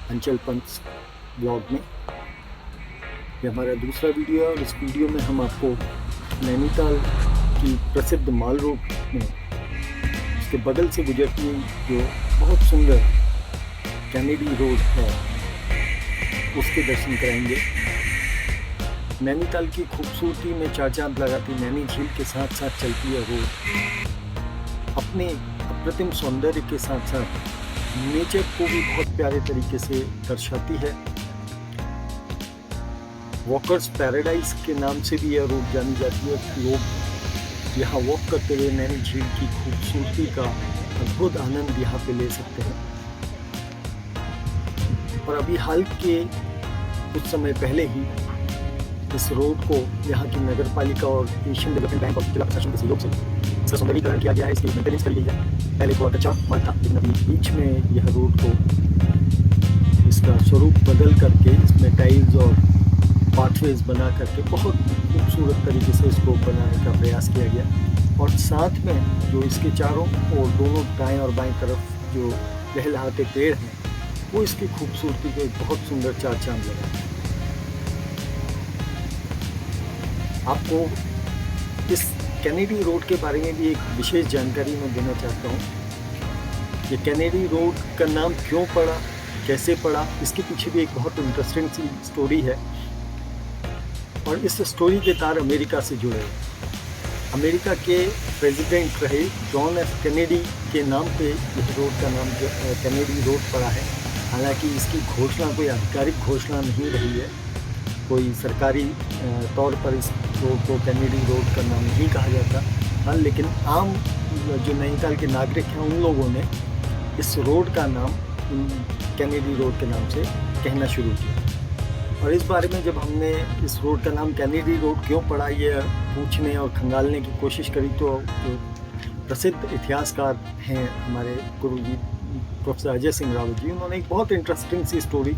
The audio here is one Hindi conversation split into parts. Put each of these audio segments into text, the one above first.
अंचल पंत ब्लॉग में। ये हमारा दूसरा वीडियो है और इस वीडियो में हम आपको नैनीताल की प्रसिद्ध माल रोड में उसके बगल से गुजरती जो बहुत सुंदर कैनेडी रोड है उसके दर्शन कराएंगे। नैनीताल की खूबसूरती में चार चांद लगाती नैनी झील के साथ साथ चलती है रोड अपने अप्रतिम सौंदर्य के साथ साथ नेचर को भी बहुत प्यारे तरीके से दर्शाती है। वॉकर्स पैराडाइज के नाम से भी यह रोड जानी जाती है। लोग यहाँ वॉक करते हुए नैनी झील की खूबसूरती का अद्भुत आनंद यहाँ पे ले सकते हैं। और अभी हाल के कुछ समय पहले ही इस रोड को यहाँ की नगर पालिका और एशियन डेवलपमेंट बैंक ऑफ जिला प्रशासन के सहयोग से इसका सौंदर्यीकरण किया गया है, इसकी मेंटेनेंस करी गई है। पहले बहुत अच्छा मन था, लेकिन अभी बीच में यह रोड को इसका स्वरूप बदल करके इसमें टाइल्स और पाथवेज बना करके बहुत खूबसूरत तरीके से इसको बनाने का प्रयास किया गया। और साथ में जो इसके चारों और दोनों दाएं और बाएं तरफ जो लहलहाते पेड़ हैं वो इसकी खूबसूरती को एक बहुत सुंदर चार चांद लगा। आपको इस कैनेडी रोड के बारे में भी एक विशेष जानकारी मैं देना चाहता हूँ। ये कैनेडी रोड का नाम क्यों पड़ा, कैसे पड़ा, इसके पीछे भी एक बहुत इंटरेस्टिंग सी स्टोरी है और इस स्टोरी के तार अमेरिका से जुड़े हैं। अमेरिका के प्रेसिडेंट रहे जॉन एफ कैनेडी के नाम पे इस रोड का नाम कैनेडी रोड पड़ा है। हालांकि इसकी घोषणा कोई आधिकारिक घोषणा नहीं रही है, कोई सरकारी तौर पर इस रोड को कैनेडी रोड का नाम नहीं कहा जाता। हाँ, लेकिन आम जो नैनीताल के नागरिक हैं उन लोगों ने इस रोड का नाम कैनेडी रोड के नाम से कहना शुरू किया। और इस बारे में जब हमने इस रोड का नाम कैनेडी रोड क्यों पड़ा ये पूछने और खंगालने की कोशिश करी तो जो प्रसिद्ध इतिहासकार हैं हमारे गुरुजी प्रोफेसर अजय सिंह रावत जी, उन्होंने एक बहुत इंटरेस्टिंग सी स्टोरी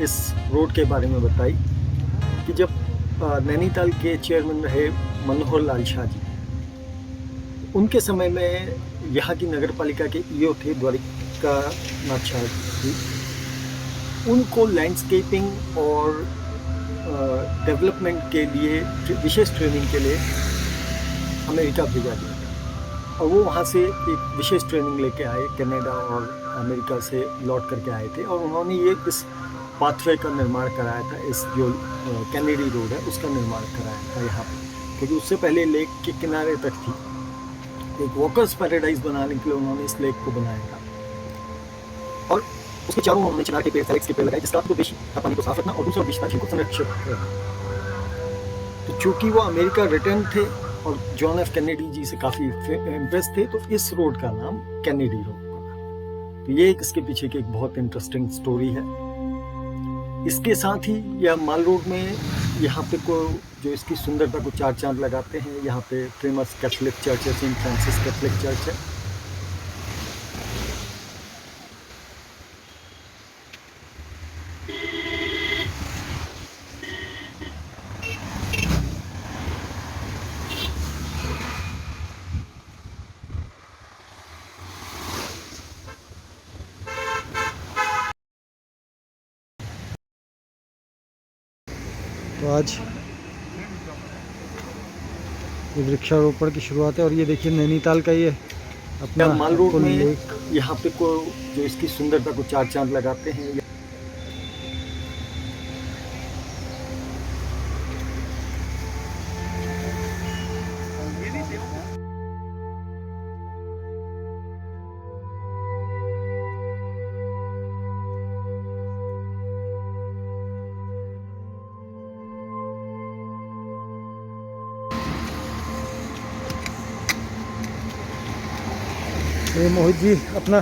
इस रोड के बारे में बताई कि जब नैनीताल के चेयरमैन रहे मनोहर लाल शाह जी, उनके समय में यहाँ की नगर पालिका के ईओ थे द्वारिका नाथ शाह जी। उनको लैंडस्केपिंग और डेवलपमेंट के लिए विशेष ट्रेनिंग के लिए अमेरिका भेजा गया और वो वहाँ से एक विशेष ट्रेनिंग लेके आए, कनाडा और अमेरिका से लौट करके आए थे। और उन्होंने ये इस पाथवे का निर्माण कराया था, इस जो कैनेडी रोड है उसका निर्माण कराया था यहाँ पे, क्योंकि उससे पहले लेक के किनारे तक थी। एक वॉकर्स पैराडाइज बनाने के लिए उन्होंने इस लेक को बनाया था और उसके चारों उन्होंने चिनार के पेड़, सेलेक्स के पेड़ लगाए, जिसका तो उद्देश्य था पानी को साफ रखना और दूसरा उद्देश्य था झील को संरक्षित करना। तो चूंकि वो अमेरिका रिटर्न थे और जॉन एफ कैनेडी जी से काफ़ी इम्प्रेस थे, तो इस रोड का नाम कैनेडी रोड पड़ा। तो ये इसके पीछे की एक बहुत इंटरेस्टिंग स्टोरी है। इसके साथ ही यह माल रोड में यहाँ पे को जो इसकी सुंदरता को चार चांद लगाते हैं, यहाँ पे फेमस कैथोलिक चर्च है, सेंट फ्रांसिस कैथोलिक चर्च है। तो आज ये वृक्षारोपण की शुरुआत है और ये देखिए नैनीताल का ये अपना माल रोड में यहाँ पे को जो इसकी सुंदरता को चार चांद लगाते हैं। ये मोहित जी अपना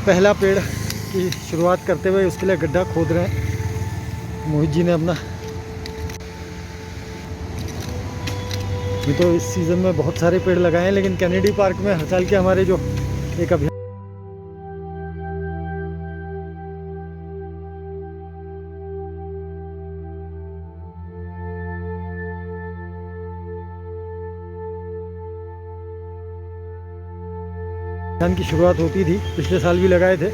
पहला पेड़ की शुरुआत करते हुए उसके लिए गड्ढा खोद रहे हैं। मोहित जी ने अपना ये तो इस सीज़न में बहुत सारे पेड़ लगाए हैं, लेकिन कैनेडी पार्क में हर साल के हमारे जो एक अभियान की शुरुआत होती थी, पिछले साल भी लगाए थे।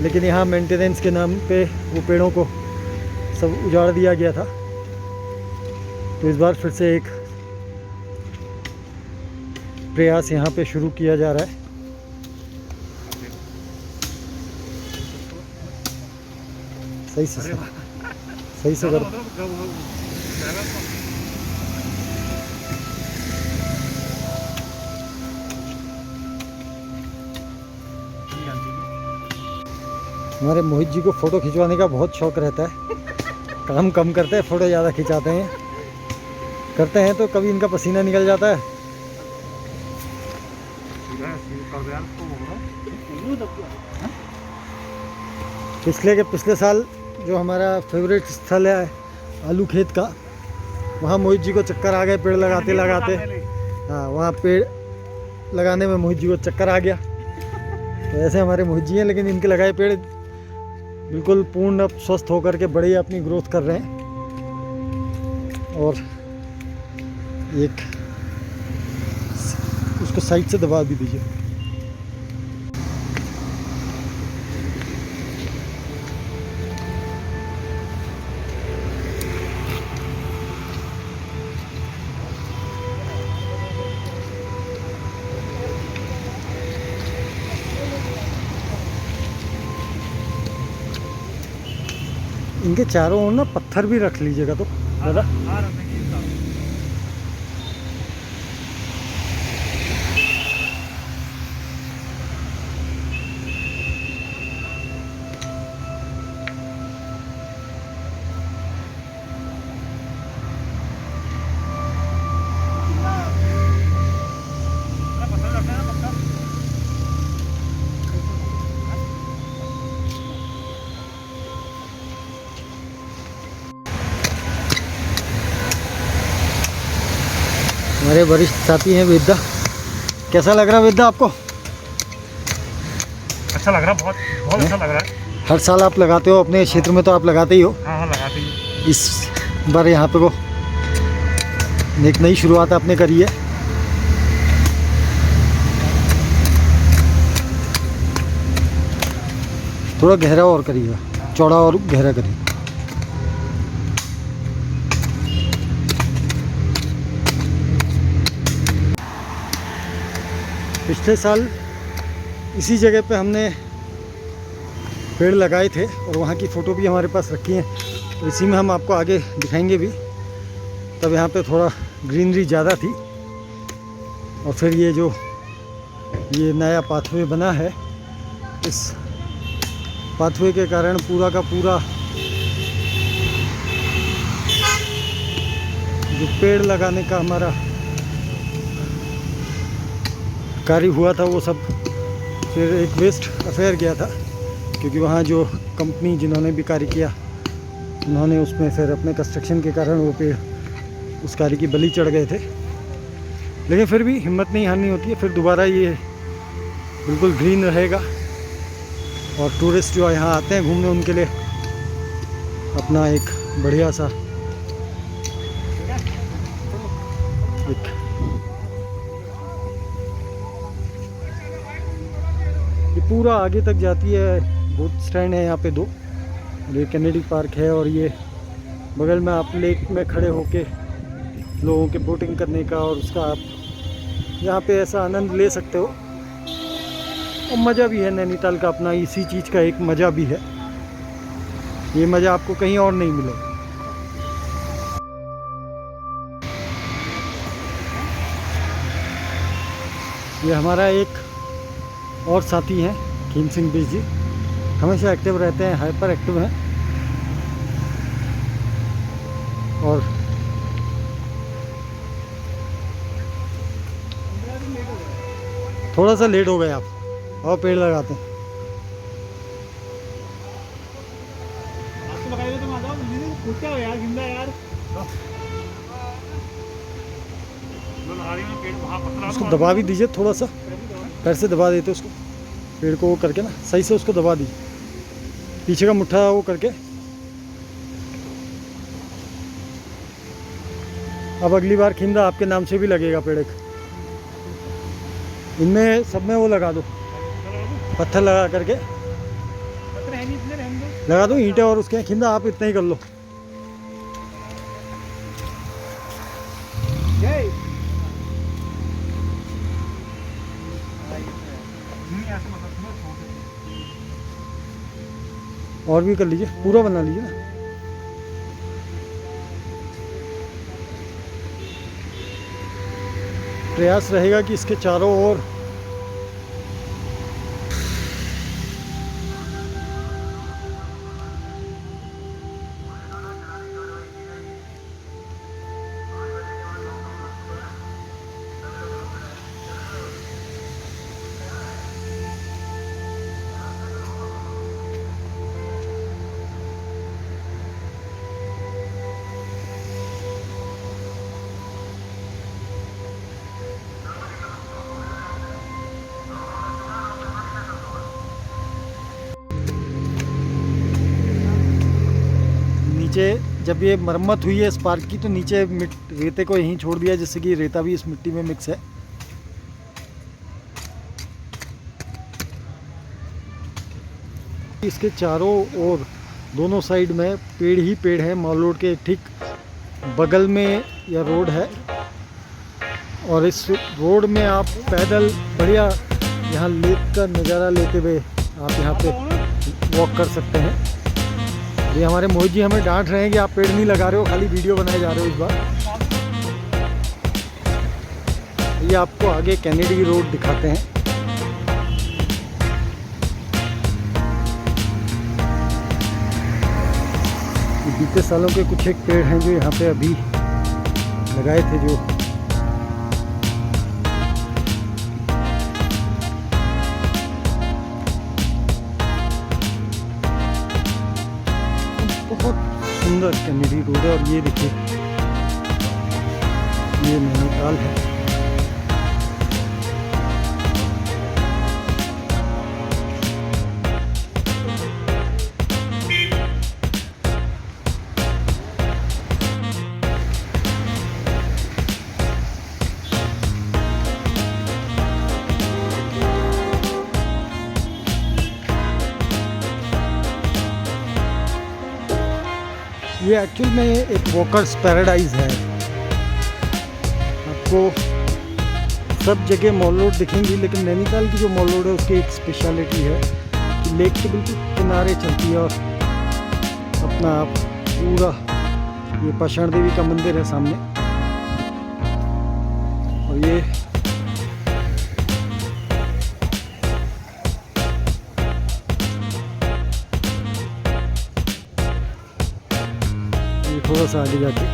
लेकिन यहाँ मेंटेनेंस के नाम पे वो पेड़ों को सब उजाड़ दिया गया था। तो इस बार फिर से एक प्रयास यहाँ पे शुरू किया जा रहा है। सही से कर। हमारे मोहित जी को फ़ोटो खिंचवाने का बहुत शौक़ रहता है। काम कम करते हैं, फ़ोटो ज़्यादा खिंचाते हैं। करते हैं तो कभी इनका पसीना निकल जाता है। पिछले साल जो हमारा फेवरेट स्थल है आलू खेत का, वहाँ मोहित जी को चक्कर आ गए पेड़ लगाते लगाते। हाँ, वहाँ पेड़ लगाने में मोहित जी को चक्कर आ गया। तो ऐसे हमारे मोहित जी हैं, लेकिन इनके लगाए पेड़ बिल्कुल पूर्ण स्वस्थ होकर के बड़े अपनी ग्रोथ कर रहे हैं। और एक उसको साइड से दबा भी दीजिए। इनके चारों ओर ना पत्थर भी रख लीजिएगा तो ज़्यादा। हमारे वरिष्ठ साथी हैं वेदा। कैसा लग रहा है वेदा आपको? अच्छा लग रहा, बहुत बहुत अच्छा लग रहा है। हर साल आप लगाते हो अपने क्षेत्र में, तो आप लगाते ही हो। हाँ हाँ, लगाते ही। इस बार यहाँ पे को एक नई शुरुआत आपने करी है। थोड़ा गहरा और करिएगा, चौड़ा और गहरा करिए। पिछले साल इसी जगह पे हमने पेड़ लगाए थे और वहाँ की फ़ोटो भी हमारे पास रखी है, तो इसी में हम आपको आगे दिखाएंगे भी। तब यहाँ पे थोड़ा ग्रीनरी ज़्यादा थी, और फिर ये नया पाथवे बना है, इस पाथवे के कारण पूरा का पूरा जो पेड़ लगाने का हमारा कार्य हुआ था वो सब फिर एक वेस्ट अफेयर गया था, क्योंकि वहाँ जो कंपनी जिन्होंने भी कार्य किया उन्होंने उसमें फिर अपने कंस्ट्रक्शन के कारण वो पेड़ उस कार्य की बलि चढ़ गए थे। लेकिन फिर भी हिम्मत नहीं हारनी होती है, फिर दोबारा ये बिल्कुल ग्रीन रहेगा। और टूरिस्ट जो यहाँ आते हैं घूमने, उनके लिए अपना एक बढ़िया सा एक पूरा आगे तक जाती है। बोट स्टैंड है यहाँ पे 2, और ये कैनेडी पार्क है, और ये बगल में आप लेक में खड़े होके लोगों के बोटिंग करने का और उसका आप यहाँ पे ऐसा आनंद ले सकते हो। और मज़ा भी है नैनीताल का अपना, इसी चीज़ का एक मज़ा भी है। ये मज़ा आपको कहीं और नहीं मिलेगा। ये हमारा एक और साथी हैं खीम सिंह बिज जी, हमेशा एक्टिव रहते हैं, हाइपर एक्टिव हैं। और थोड़ा सा लेट हो गए आप, और पेड़ लगाते हैं। उसको दबा भी दीजिए, थोड़ा सा पैर से दबा देते उसको, पेड़ को वो करके ना सही से उसको दबा दीजिए, पीछे का मुट्ठा वो करके। अब अगली बार खिंदा आपके नाम से भी लगेगा पेड़ एक। इनमें सब में वो लगा दो, पत्थर लगा करके पत्थर है नहीं इसलिए रहने दो। लगा दो ईंटें और उसके खिंदा, आप इतना ही कर लो। ऐसे मतलब थोड़ा छोड़ देते हैं। और भी कर लीजिए, पूरा बना लीजिए ना। प्रयास रहेगा कि इसके चारों ओर नीचे जब ये मरम्मत हुई है इस पार्क की, तो नीचे रेते को यहीं छोड़ दिया, जिससे कि रेता भी इस मिट्टी में मिक्स है। इसके चारों ओर दोनों साइड में पेड़ ही पेड़ है। मॉल रोड के ठीक बगल में यह रोड है, और इस रोड में आप पैदल बढ़िया यहाँ लेक का नज़ारा लेते हुए आप यहाँ पे वॉक कर सकते हैं। ये हमारे मोहित जी हमें डांट रहे हैं कि आप पेड़ नहीं लगा रहे हो, खाली वीडियो बनाए जा रहे हो इस बार। ये आपको आगे कैनेडी रोड दिखाते हैं। बीते सालों के कुछ एक पेड़ हैं जो यहाँ पे अभी लगाए थे, जो बहुत सुंदर कैनेडी रोड है। और ये देखिए, ये नैनीताल है। ये एक्चुअल में एक वॉकर्स पैराडाइज है। आपको सब जगह मॉल रोड दिखेंगी, लेकिन नैनीताल की जो मॉल रोड है उसकी एक स्पेशलिटी है कि लेक के बिल्कुल किनारे चलती है, और अपना आप पूरा ये पाषाण देवी का मंदिर है सामने, और ये थोड़ा सा आगे जाके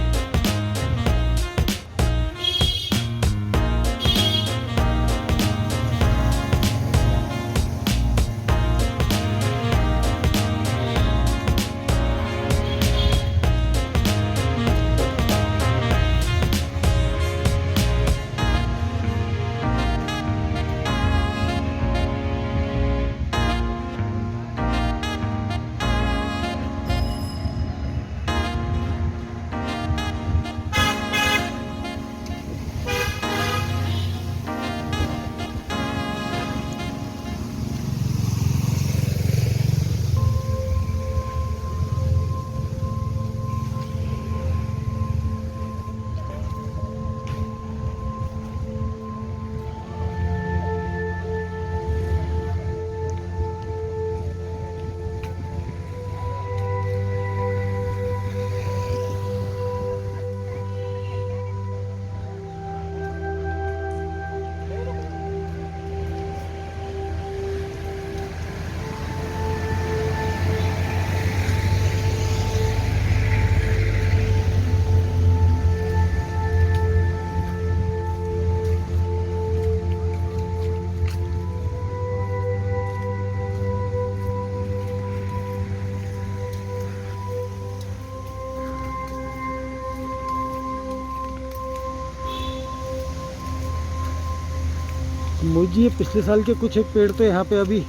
मोहित जी, ये पिछले साल के कुछ एक पेड़ तो यहाँ पे अभी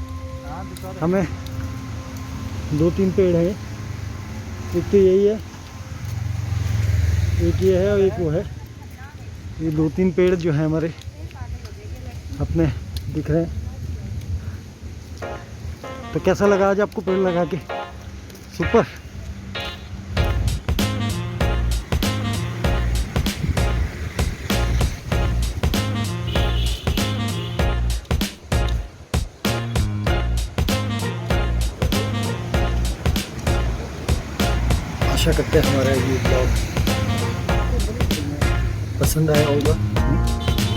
हमें 2-3 पेड़ हैं। एक तो यही है, एक ये है और एक वो है। ये 2-3 पेड़ जो है हमारे अपने दिख रहे हैं। तो कैसा लगा आज आपको पेड़ लगा के? सुपर। आशा करते हैं हमारा ये ब्लॉग पसंद आया होगा।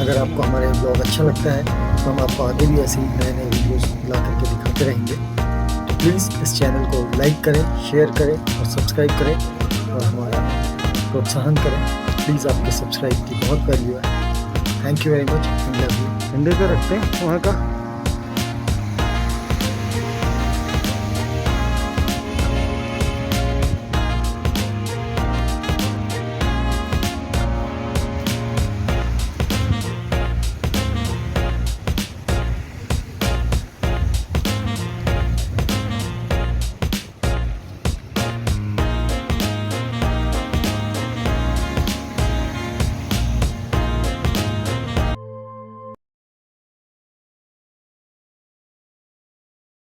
अगर आपको हमारा ये ब्लॉग अच्छा लगता है तो हम आपको आगे भी ऐसे ही नए नए वीडियोस ला करके दिखाते रहेंगे। तो प्लीज़ इस चैनल को लाइक करें, शेयर करें और सब्सक्राइब करें और हमारा प्रोत्साहन करें। प्लीज़ आपके सब्सक्राइब की बहुत वैल्यू है। Thank you very much. Love you. India का रखते हैं वहाँ का।